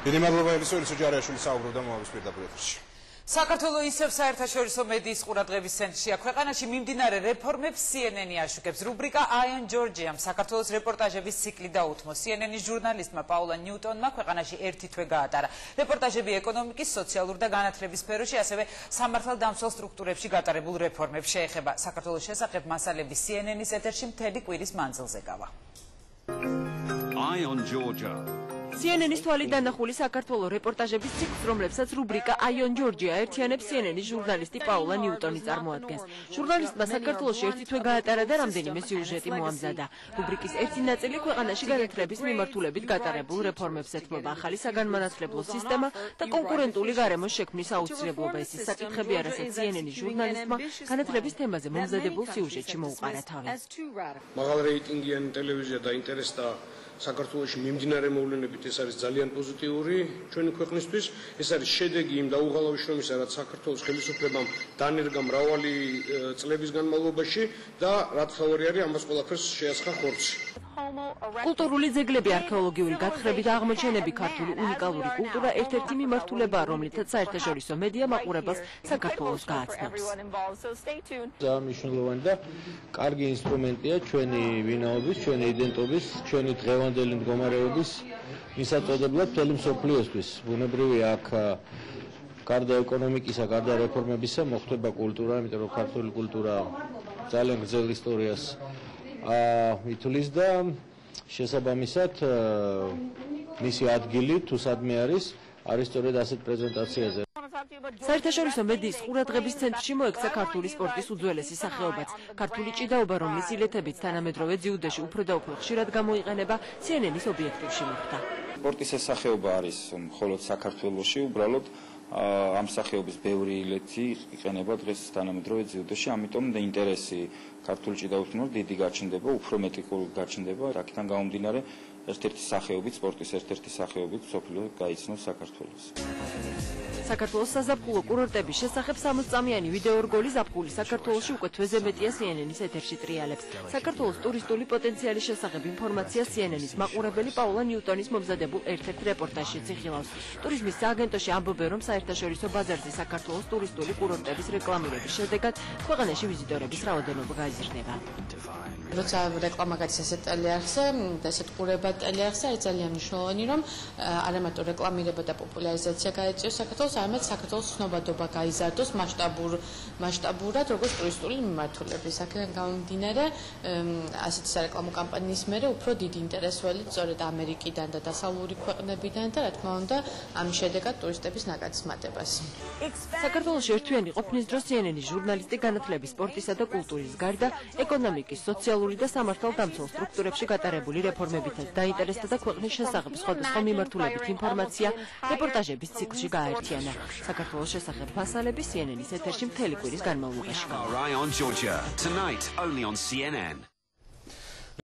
დიდი მადლობა ელისო ჯარიაშვილი საუბრობდა მოავის პირდაპირ ეთერში. საქართველოს ისევ საერთაშორისო მედიის ყურადღების ცენტრშია. ქვეყანაში მიმდინარე რეფორმებს CNN-ი აშუქებს. რუბრიკა Eye on Georgia საქართველოს რეპორტაჟების ციკლი დაუთმო. CNN-ის ჟურნალისტმა პაულა ნიუტონმა ქვეყანაში ერთი თვე გაატარა. რეპორტაჟები ეკონომიკის, სოციალურ და განათლების სფეროში, ასევე სამართალდამცველ სტრუქტურებში გატარებულ რეფორმებს შეეხება. საქართველოს შესახებ მასალები CNN-ის ეთერში მთელი კვირის მანძილზე გავა. Eye on Georgia. CNN-ის თვალით დანახული საქართველოს რეპორტაჟების ციკლს, რომლებსაც რუბრიკა Eye on Georgia ერთიანებს CNN-ის ჟურნალისტი პაულა ნიუტონი წარმოადგენს. ჟურნალისტმა საქართველოში ერთი თვე გაატარა და რამდენიმე სიუჟეტი მოამზადა. რუბრიკის ერთი ნაწილი ქვეყანაში განათლების მიმართულებით გატარებულ რეფორმებს ეთმობა, ახალი საგანმანათლებლო სისტემა და კონკურენტული გარემოს შექმნის აუცილებლობა. ეს ის საკითხებია, რასაც CNN-ის ჟურნალისტმა განათლების თემაზე მომზადებულ სიუჟეტში მოუყარა თავი. მაღალ რეიტინგიანი ტელევიზია დაინტერესდა საქართველოში მიმდინარე მოვლენებით, ეს არის ძალიან პოზიტიური ჩვენი ქვეყნისთვის. ეს არის შედეგი იმ დაუღალავი შრომისა, რაც საქართველოს ხელისუფლებამ დანერგა მრავალი წლების განმავლობაში და რაც თავი არის ამას ყველაფერს შეასხა ხორცი. კულტურული ძეგლები, არქეოლოგიური გათხრები და აღმოჩენები, ქართული უნიკალური კულტურა ერთ-ერთი მიმართულებაა, რომლითაც საერთაშორისო მედია მაყურებელს საქართველოს გააცნობს. ძალიან მნიშვნელოვანი და კარგი ინსტრუმენტია ჩვენი ვინაობის, ჩვენი იდენტობის, ჩვენი დღევანდელი მდგომარეობის მისაწოდებლად მთელი მსოფლიოსთვის. ბუნებრივია აქ გარდა ეკონომიკისა, გარდა რეფორმებისა მოხდება კულტურა, იმიტომ რომ ქართული კულტურა ძალიან გრძელ ისტორიას ითვლის და შესაბამისად მისი ადგილი თუ სადმე არის სწორედ ასეთ პრეზენტაციაზე. საერთაშორისო მედიის ყურადღების ცენტრში მოექცა ქართული სპორტის უძველესი სახეობაც. ქართული ჭიდაობა, რომლის ილეთებით თანამედროვე ძიუდეში უფრო და უფრო ხშირად გამოიყენება, CNN-ის ობიექტივში მოხვდა. სპორტის ეს სახეობა არის მხოლოდ საქართველოში, უბრალოდ ამ სახეობის ბევრი ილეთი იყენება დღეს თანამედროვე ძიუდეში, ამიტომ ინტერესი ქართული ჭიდაობის მიმართ დიდი გაჩნდება, უფრო მეტი გაჩნდება. აქედან გამომდინარე, ერთ-ერთი სახეობით, სპორტის ერთ-ერთი სახეობით მსოფლიო გაიცნობს საქართველოს. საქართველოს საზაფხულო კურორტების შესახებ 60-წამიანი ვიდეორგოლი ზაფხული საქართველოში უკვე თვეზე მეტია CNN-ის ეთერში ტრიალებს. საქართველოს ტურისტული პოტენციალის შესახებ ინფორმაცია CNN-ის მაყურებელი პაულა ნიუტონის მომზადებულ ერთ-ერთ რეპორტაჟშიც იხილავს. ტურიზმის სააგენტოში ამბობენ, რომ საერთაშორისო ბაზარზე საქართველოს ტურისტული კურორტების რეკლამირების შედეგად ქვეყანაში ვიზიტორების რაოდენობა გაიზრდება. როცა რეკლამა გადის ასეთ ტელეარხზე და ასეთ ყურება ტელეარხზე, არის ძალიან მნიშვნელოვანი, რომ არა მარტო რეკლამირება და პოპულარიზაცია გაეწიოს საქართველოს, არამედ საქართველოს ცნობადობა გაიზარდოს მასშტაბურად, როგორც ტურისტული მიმართულების. აქედან გამომდინარე, ასეთი სარეკლამო კამპანიის მერე უფრო დიდი ინტერესი ველით სწორედ ამერიკიდან და დასავლური ქვეყნებიდან და რა თქმა უნდა, ამის შედეგად ტურისტების ნაკადის მატებას. საქართველოში ერთვიანი ყოფნის დროს CNN-ის ჟურნალისტი განათლების, სპორტისა და კულტურის გარდა ეკონომიკის, სოციალური და სამართალდამცველ სტრუქტურებში გატარებული რეფორმებითაც დაინტერესდა და ქვეყნის შესახებ სხვადასხვა მიმართულებით ინფორმაცია რეპორტაჟების ციკლში გააერთიანა. საქართველოს შესახებ მასალები CNN-ის ეთერში მთელი კვირის განმავლობაში. Eye on Georgia tonight only on CNN.